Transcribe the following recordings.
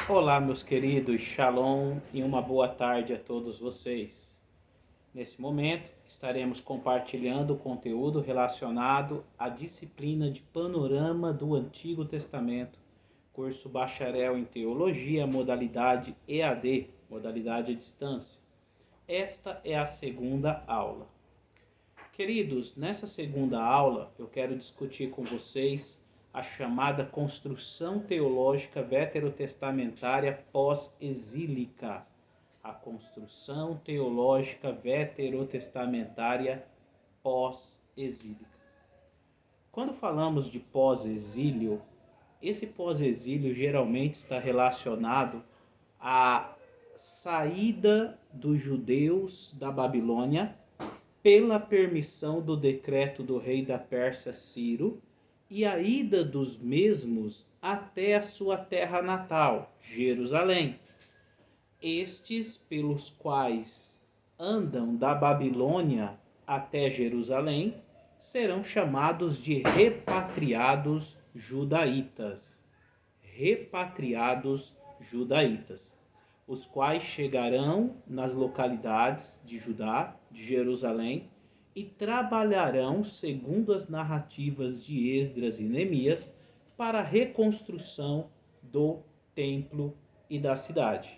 Olá, meus queridos, Shalom e uma boa tarde a todos vocês. Nesse momento, estaremos compartilhando conteúdo relacionado à disciplina de Panorama do Antigo Testamento, curso Bacharel em Teologia, modalidade EAD, modalidade à distância. Esta é a segunda aula. Queridos, nessa segunda aula eu quero discutir com vocês a chamada construção teológica veterotestamentária pós-exílica. A construção teológica veterotestamentária pós-exílica. Quando falamos de pós-exílio, esse pós-exílio geralmente está relacionado à saída dos judeus da Babilônia pela permissão do decreto do rei da Pérsia Ciro e a ida dos mesmos até a sua terra natal, Jerusalém. Estes pelos quais andam da Babilônia até Jerusalém serão chamados de repatriados judaítas. Repatriados judaítas, os quais chegarão nas localidades de Judá, de Jerusalém, e trabalharão segundo as narrativas de Esdras e Neemias para a reconstrução do templo e da cidade.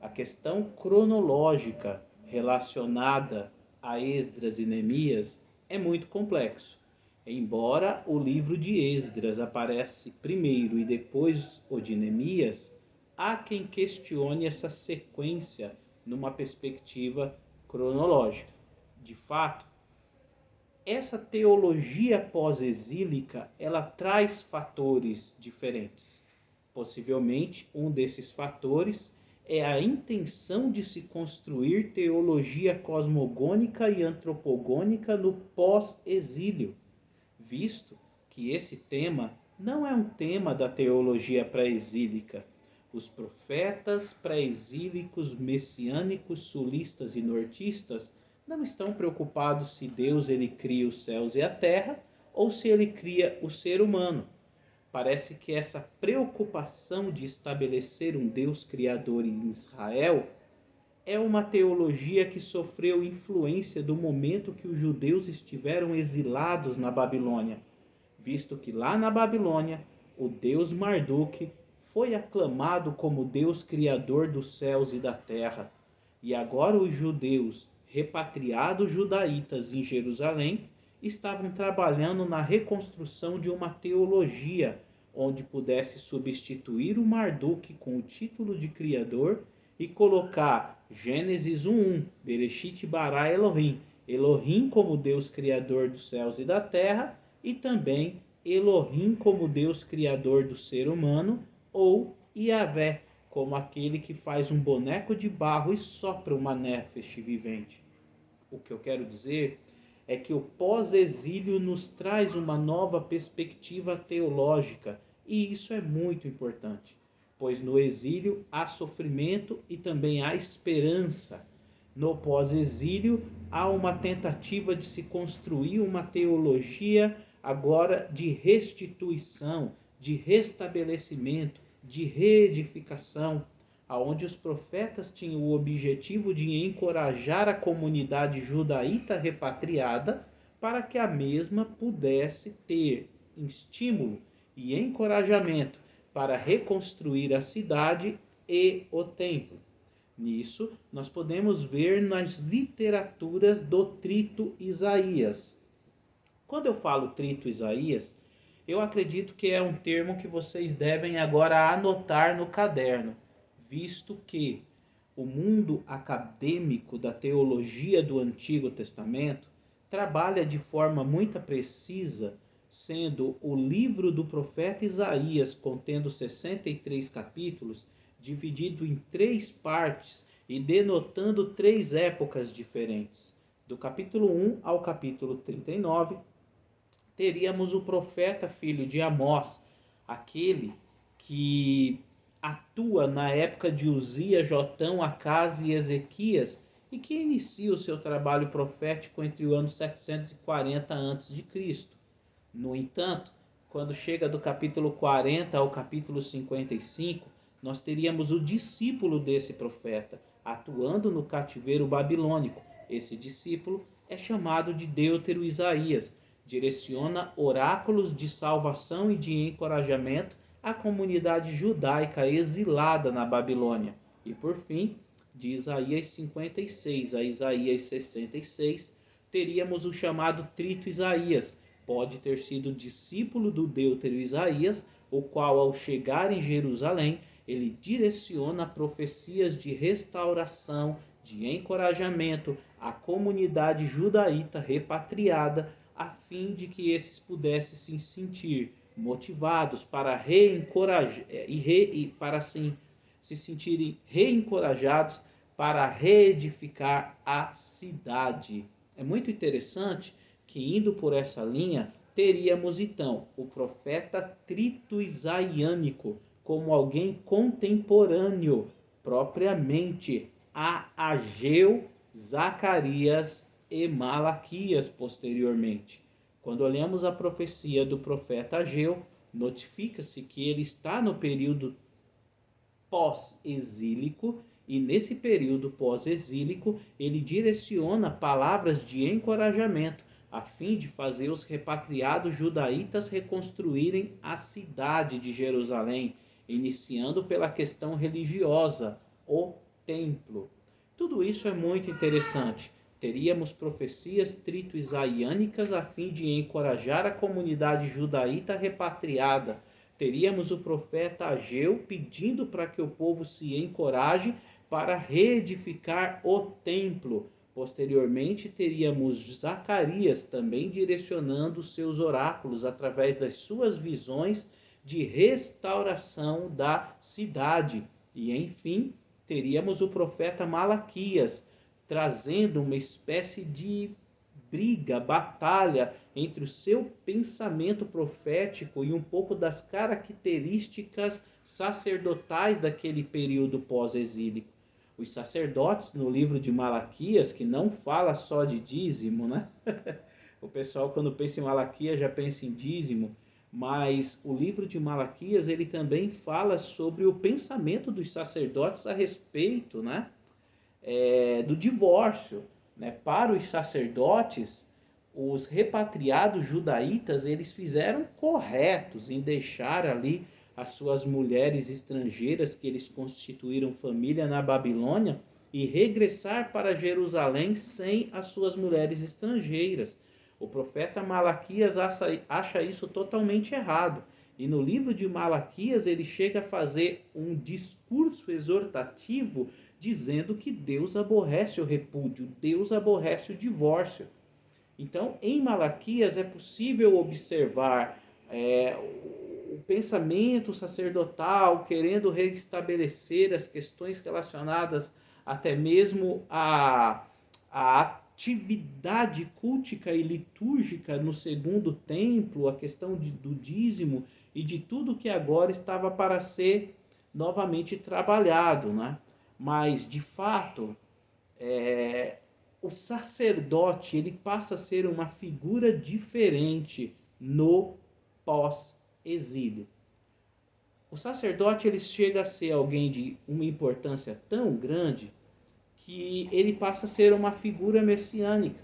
A questão cronológica relacionada a Esdras e Neemias é muito complexo. Embora o livro de Esdras aparece primeiro e depois o de Neemias, há quem questione essa sequência numa perspectiva cronológica. De fato, essa teologia pós-exílica, ela traz fatores diferentes. Possivelmente, um desses fatores é a intenção de se construir teologia cosmogônica e antropogônica no pós-exílio, visto que esse tema não é um tema da teologia pré-exílica. Os profetas pré-exílicos, messiânicos, sulistas e nortistas não estão preocupados se Deus ele cria os céus e a terra ou se ele cria o ser humano. Parece que essa preocupação de estabelecer um Deus criador em Israel é uma teologia que sofreu influência do momento que os judeus estiveram exilados na Babilônia, visto que lá na Babilônia o deus Marduk foi aclamado como Deus criador dos céus e da terra, e agora os judeus, repatriados judaítas em Jerusalém, estavam trabalhando na reconstrução de uma teologia onde pudesse substituir o Marduk com o título de criador e colocar Gênesis 1:1, Bereshit bara Elohim, Elohim como Deus criador dos céus e da terra, e também Elohim como Deus criador do ser humano, ou Yahvé como aquele que faz um boneco de barro e sopra uma nefesh vivente. O que eu quero dizer é que o pós-exílio nos traz uma nova perspectiva teológica, e isso é muito importante, pois no exílio há sofrimento e também há esperança. No pós-exílio há uma tentativa de se construir uma teologia agora de restituição, de restabelecimento, de reedificação, aonde os profetas tinham o objetivo de encorajar a comunidade judaíta repatriada para que a mesma pudesse ter estímulo e encorajamento para reconstruir a cidade e o templo. Nisso, nós podemos ver nas literaturas do Trito Isaías. Quando eu falo Trito Isaías, eu acredito que é um termo que vocês devem agora anotar no caderno, visto que o mundo acadêmico da teologia do Antigo Testamento trabalha de forma muito precisa, sendo o livro do profeta Isaías, contendo 63 capítulos, dividido em 3 partes e denotando 3 épocas diferentes. Do capítulo 1 ao capítulo 39, teríamos o profeta filho de Amós, aquele que atua na época de Uzias, Jotão, Acás e Ezequias, e que inicia o seu trabalho profético entre o ano 740 a.C. No entanto, quando chega do capítulo 40 ao capítulo 55, nós teríamos o discípulo desse profeta, atuando no cativeiro babilônico. Esse discípulo é chamado de Deutero Isaías, direciona oráculos de salvação e de encorajamento à comunidade judaica exilada na Babilônia. E por fim, de Isaías 56 a Isaías 66, teríamos o chamado Trito Isaías. Pode ter sido discípulo do Deutero Isaías, o qual, ao chegar em Jerusalém, ele direciona profecias de restauração, de encorajamento à comunidade judaíta repatriada, a fim de que esses pudessem se sentir motivados para para se sentirem reencorajados para reedificar a cidade. É muito interessante que, indo por essa linha, teríamos então o profeta trito-isaiânico como alguém contemporâneo, propriamente, a Ageu, Zacarias e Malaquias posteriormente. Quando olhamos a profecia do profeta Ageu, notifica-se que ele está no período pós-exílico, e nesse período pós-exílico ele direciona palavras de encorajamento a fim de fazer os repatriados judaítas reconstruírem a cidade de Jerusalém, iniciando pela questão religiosa, o templo. Tudo isso é muito interessante. Teríamos profecias trito-isaiânicas a fim de encorajar a comunidade judaíta repatriada. Teríamos o profeta Ageu pedindo para que o povo se encoraje para reedificar o templo. Posteriormente, teríamos Zacarias também direcionando seus oráculos através das suas visões de restauração da cidade. E, enfim, teríamos o profeta Malaquias trazendo uma espécie de briga, batalha entre o seu pensamento profético e um pouco das características sacerdotais daquele período pós-exílico. Os sacerdotes no livro de Malaquias, que não fala só de dízimo, né? O pessoal quando pensa em Malaquias já pensa em dízimo, mas o livro de Malaquias ele também fala sobre o pensamento dos sacerdotes a respeito, né? Do divórcio, né? Para os sacerdotes, os repatriados judaítas eles fizeram corretos em deixar ali as suas mulheres estrangeiras que eles constituíram família na Babilônia e regressar para Jerusalém sem as suas mulheres estrangeiras. O profeta Malaquias acha isso totalmente errado. E no livro de Malaquias ele chega a fazer um discurso exortativo dizendo que Deus aborrece o repúdio, Deus aborrece o divórcio. Então, em Malaquias é possível observar o pensamento sacerdotal querendo restabelecer as questões relacionadas até mesmo à atividade cultica e litúrgica no segundo templo, a questão do dízimo e de tudo que agora estava para ser novamente trabalhado, né? Mas, de fato, o sacerdote ele passa a ser uma figura diferente no pós-exílio. O sacerdote ele chega a ser alguém de uma importância tão grande que ele passa a ser uma figura messiânica.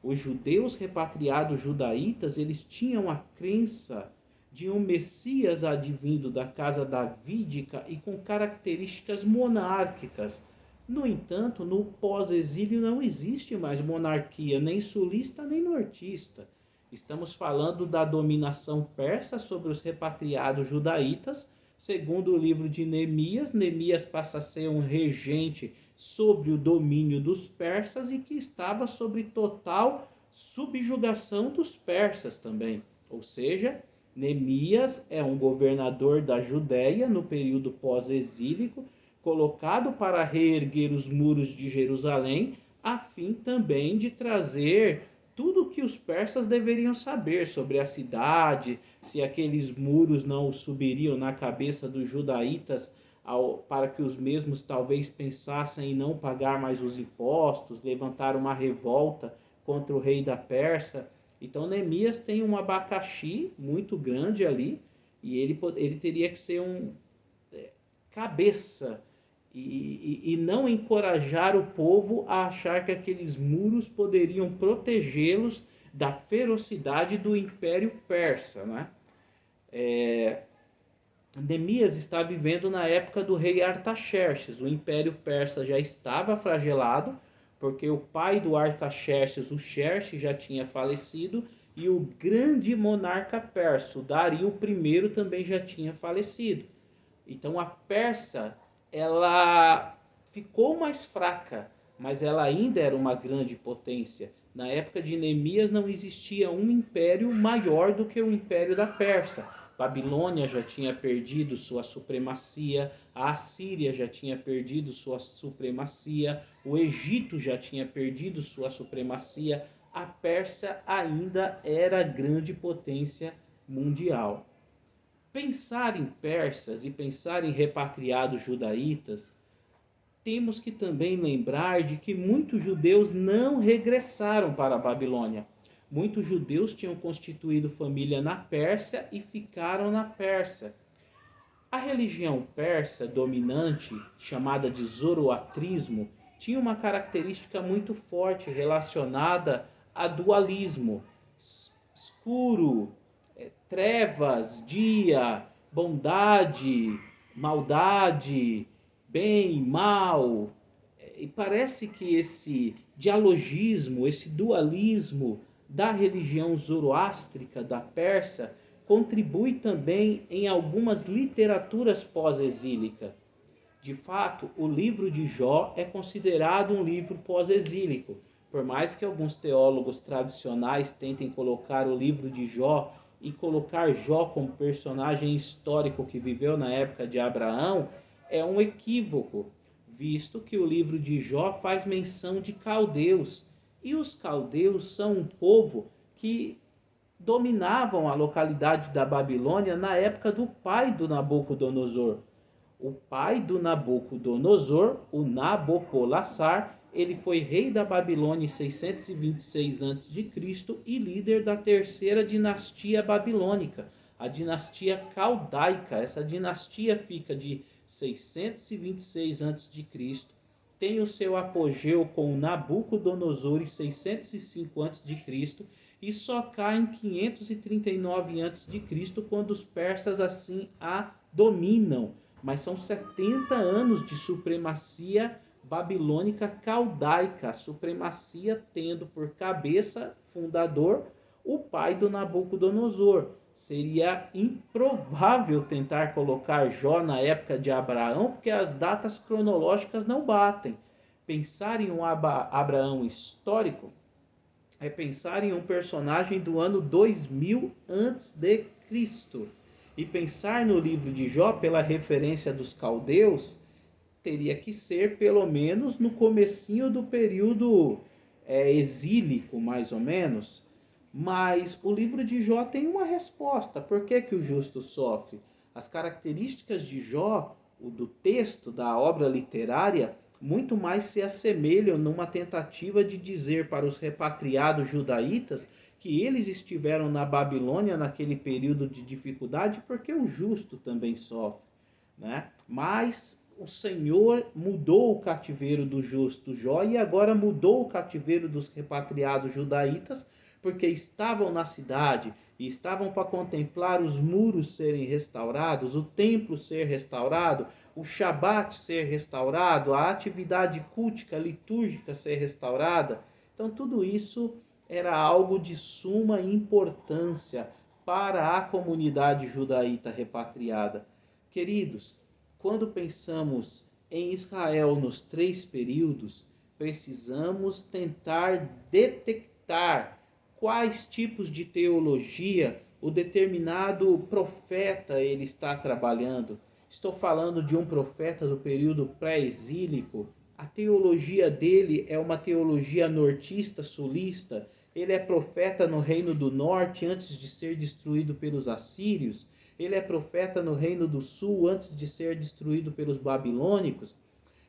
Os judeus repatriados judaítas eles tinham a crença de um Messias advindo da casa davídica e com características monárquicas. No entanto, no pós-exílio não existe mais monarquia, nem sulista nem nortista. Estamos falando da dominação persa sobre os repatriados judaítas. Segundo o livro de Neemias, Neemias passa a ser um regente sobre o domínio dos persas e que estava sob total subjugação dos persas também. Ou seja, Neemias é um governador da Judéia no período pós-exílico, colocado para reerguer os muros de Jerusalém, a fim também de trazer tudo o que os persas deveriam saber sobre a cidade, se aqueles muros não subiriam na cabeça dos judaítas para que os mesmos talvez pensassem em não pagar mais os impostos, levantar uma revolta contra o rei da Pérsia. Então Neemias tem um abacaxi muito grande ali e ele teria que ser cabeça e não encorajar o povo a achar que aqueles muros poderiam protegê-los da ferocidade do Império Persa, né? Neemias está vivendo na época do rei Artaxerxes. O Império Persa já estava flagelado, porque o pai do Artaxerxes, o Xerxes, já tinha falecido, e o grande monarca persa, o Dario I, também já tinha falecido. Então a Pérsia, ela ficou mais fraca, mas ela ainda era uma grande potência. Na época de Neemias não existia um império maior do que o Império da Pérsia. Babilônia já tinha perdido sua supremacia, a Assíria já tinha perdido sua supremacia, o Egito já tinha perdido sua supremacia, a Pérsia ainda era grande potência mundial. Pensar em persas e pensar em repatriados judaítas, temos que também lembrar de que muitos judeus não regressaram para a Babilônia. Muitos judeus tinham constituído família na Pérsia e ficaram na Pérsia. A religião persa dominante, chamada de zoroatrismo, tinha uma característica muito forte relacionada a dualismo. Escuro, trevas, dia, bondade, maldade, bem, mal. E parece que esse dialogismo, esse dualismo da religião zoroástrica da Pérsia contribui também em algumas literaturas pós-exílicas. De fato, o livro de Jó é considerado um livro pós-exílico. Por mais que alguns teólogos tradicionais tentem colocar o livro de Jó e colocar Jó como personagem histórico que viveu na época de Abraão, é um equívoco, visto que o livro de Jó faz menção de caldeus, e os caldeus são um povo que dominavam a localidade da Babilônia na época do pai do Nabucodonosor. O pai do Nabucodonosor, o Nabopolassar, ele foi rei da Babilônia em 626 a.C. e líder da terceira dinastia babilônica, a dinastia caldaica. Essa dinastia fica de 626 a.C., tem o seu apogeu com Nabucodonosor em 605 a.C. e só cai em 539 a.C., quando os persas assim a dominam. Mas são 70 anos de supremacia babilônica caldaica, a supremacia tendo por cabeça fundador o pai do Nabucodonosor. Seria improvável tentar colocar Jó na época de Abraão, porque as datas cronológicas não batem. Pensar em um Abraão histórico é pensar em um personagem do ano 2000 a.C. E pensar no livro de Jó pela referência dos caldeus teria que ser pelo menos no comecinho do período exílico, mais ou menos. Mas o livro de Jó tem uma resposta. Por que que o justo sofre? As características de Jó, do texto, da obra literária, muito mais se assemelham numa tentativa de dizer para os repatriados judaítas que eles estiveram na Babilônia naquele período de dificuldade porque o justo também sofre, né? Mas o Senhor mudou o cativeiro do justo Jó e agora mudou o cativeiro dos repatriados judaítas, porque estavam na cidade e estavam para contemplar os muros serem restaurados, o templo ser restaurado, o Shabat ser restaurado, a atividade cultica, litúrgica ser restaurada. Então tudo isso era algo de suma importância para a comunidade judaíta repatriada. Queridos, quando pensamos em Israel nos 3 períodos, precisamos tentar detectar quais tipos de teologia o determinado profeta ele está trabalhando. Estou falando de um profeta do período pré-exílico. A teologia dele é uma teologia nortista, sulista. Ele é profeta no reino do norte antes de ser destruído pelos assírios. Ele é profeta no reino do sul antes de ser destruído pelos babilônicos.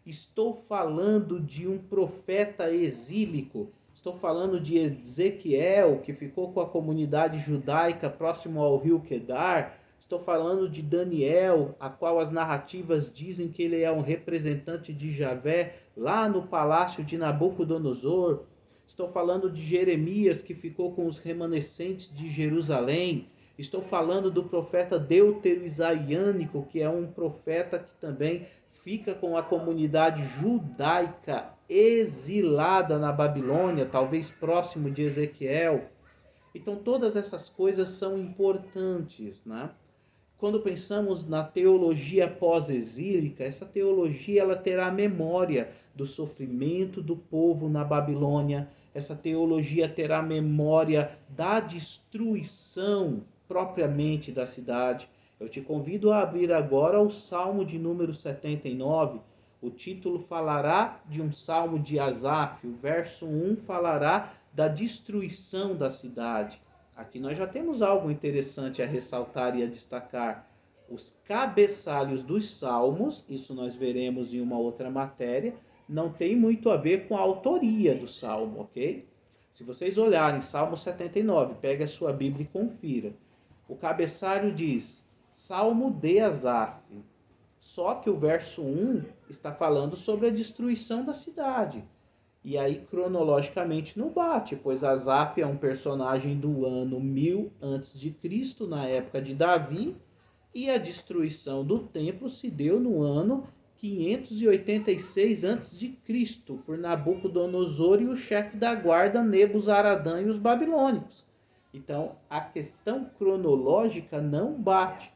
Estou falando de um profeta exílico. Estou falando de Ezequiel, que ficou com a comunidade judaica próximo ao rio Quedar. Estou falando de Daniel, a qual as narrativas dizem que ele é um representante de Javé lá no palácio de Nabucodonosor. Estou falando de Jeremias, que ficou com os remanescentes de Jerusalém. Estou falando do profeta Deutero-Isaiânico, que é um profeta que também fica com a comunidade judaica exilada na Babilônia, talvez próximo de Ezequiel. Então todas essas coisas são importantes, né? Quando pensamos na teologia pós-exílica, essa teologia ela terá memória do sofrimento do povo na Babilônia, essa teologia terá memória da destruição propriamente da cidade. Eu te convido a abrir agora o Salmo de número 79. O título falará de um salmo de Asaf, o verso 1 falará da destruição da cidade. Aqui nós já temos algo interessante a ressaltar e a destacar. Os cabeçalhos dos salmos, isso nós veremos em uma outra matéria, não tem muito a ver com a autoria do salmo, ok? Se vocês olharem Salmo 79, pegue a sua Bíblia e confira. O cabeçalho diz, Salmo de Asaf. Só que o verso 1 está falando sobre a destruição da cidade. E aí, cronologicamente, não bate, pois Asaf é um personagem do ano 1000 a.C., na época de Davi, e a destruição do templo se deu no ano 586 a.C., por Nabucodonosor e o chefe da guarda Nebuzaradã e os babilônicos. Então, a questão cronológica não bate.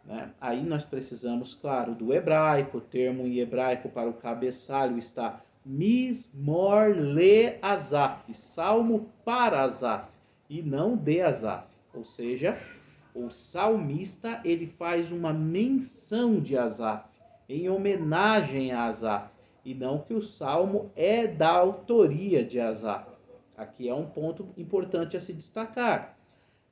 Né? Aí nós precisamos, claro, do hebraico. O termo em hebraico para o cabeçalho está Mizmor le Asaf, salmo para Asaf, e não de Asaf. Ou seja, o salmista ele faz uma menção de Asaf, em homenagem a Asaf, e não que o salmo é da autoria de Asaf. Aqui é um ponto importante a se destacar.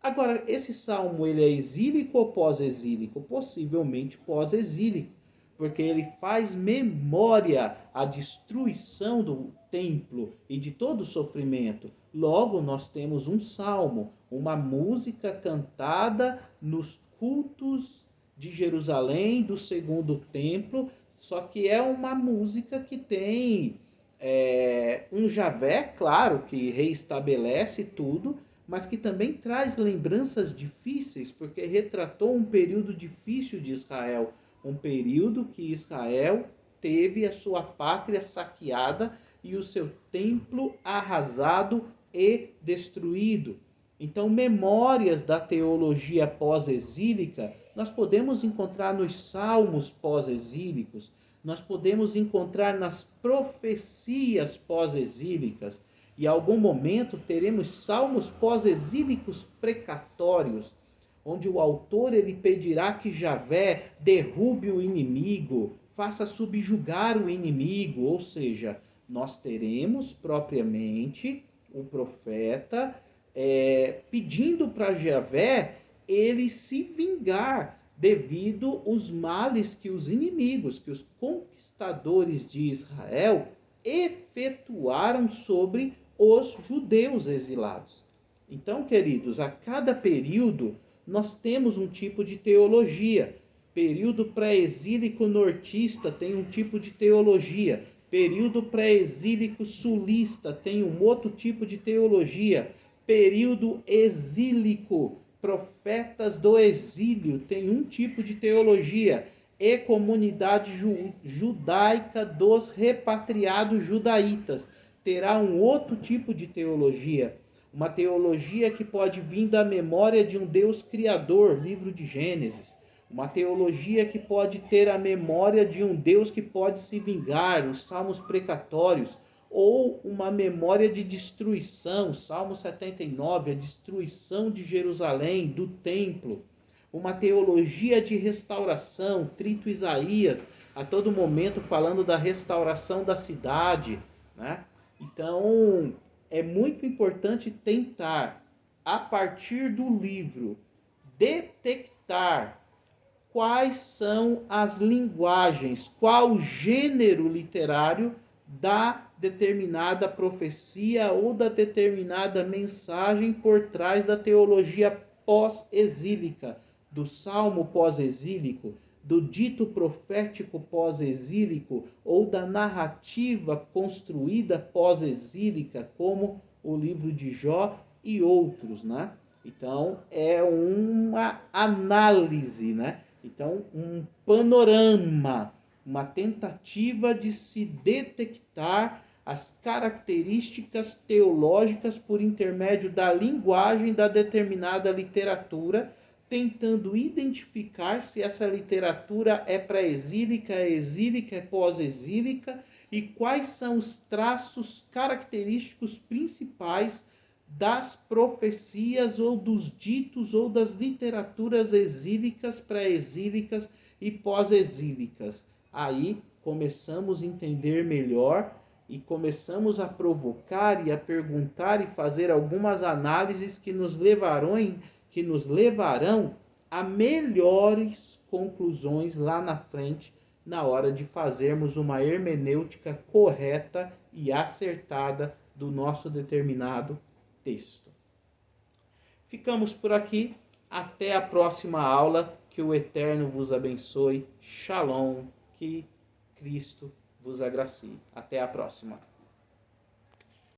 Agora, esse salmo ele é exílico ou pós-exílico? Possivelmente pós-exílico, porque ele faz memória à destruição do templo e de todo o sofrimento. Logo, nós temos um salmo, uma música cantada nos cultos de Jerusalém, do segundo templo, só que é uma música que tem um Javé, claro, que reestabelece tudo, mas que também traz lembranças difíceis, porque retratou um período difícil de Israel, um período que Israel teve a sua pátria saqueada e o seu templo arrasado e destruído. Então, memórias da teologia pós-exílica nós podemos encontrar nos salmos pós-exílicos, nós podemos encontrar nas profecias pós-exílicas, e em algum momento teremos salmos pós-exílicos precatórios, onde o autor ele pedirá que Javé derrube o inimigo, faça subjugar o inimigo, ou seja, nós teremos propriamente o profeta pedindo para Javé ele se vingar devido aos males que os inimigos, que os conquistadores de Israel efetuaram sobre os judeus exilados. Então, queridos, a cada período nós temos um tipo de teologia. Período pré-exílico nortista tem um tipo de teologia. Período pré-exílico sulista tem um outro tipo de teologia. Período exílico, profetas do exílio, tem um tipo de teologia. E comunidade judaica dos repatriados judaítas terá um outro tipo de teologia. Uma teologia que pode vir da memória de um Deus criador, livro de Gênesis. Uma teologia que pode ter a memória de um Deus que pode se vingar, os salmos precatórios, ou uma memória de destruição, Salmo 79, a destruição de Jerusalém, do templo. Uma teologia de restauração, Trito Isaías, a todo momento falando da restauração da cidade, né? Então, é muito importante tentar, a partir do livro, detectar quais são as linguagens, qual gênero literário da determinada profecia ou da determinada mensagem por trás da teologia pós-exílica. do salmo pós-exílico, do dito profético pós-exílico ou da narrativa construída pós-exílica, como o livro de Jó e outros, né? Então, é uma análise, né? Então, um panorama, uma tentativa de se detectar as características teológicas por intermédio da linguagem da determinada literatura, tentando identificar se essa literatura é pré-exílica, é exílica, é pós-exílica e quais são os traços característicos principais das profecias ou dos ditos ou das literaturas exílicas, pré-exílicas e pós-exílicas. Aí começamos a entender melhor e começamos a provocar e a perguntar e fazer algumas análises que nos levarão a melhores conclusões lá na frente, na hora de fazermos uma hermenêutica correta e acertada do nosso determinado texto. Ficamos por aqui. Até a próxima aula. Que o Eterno vos abençoe. Shalom. Que Cristo vos agracie. Até a próxima.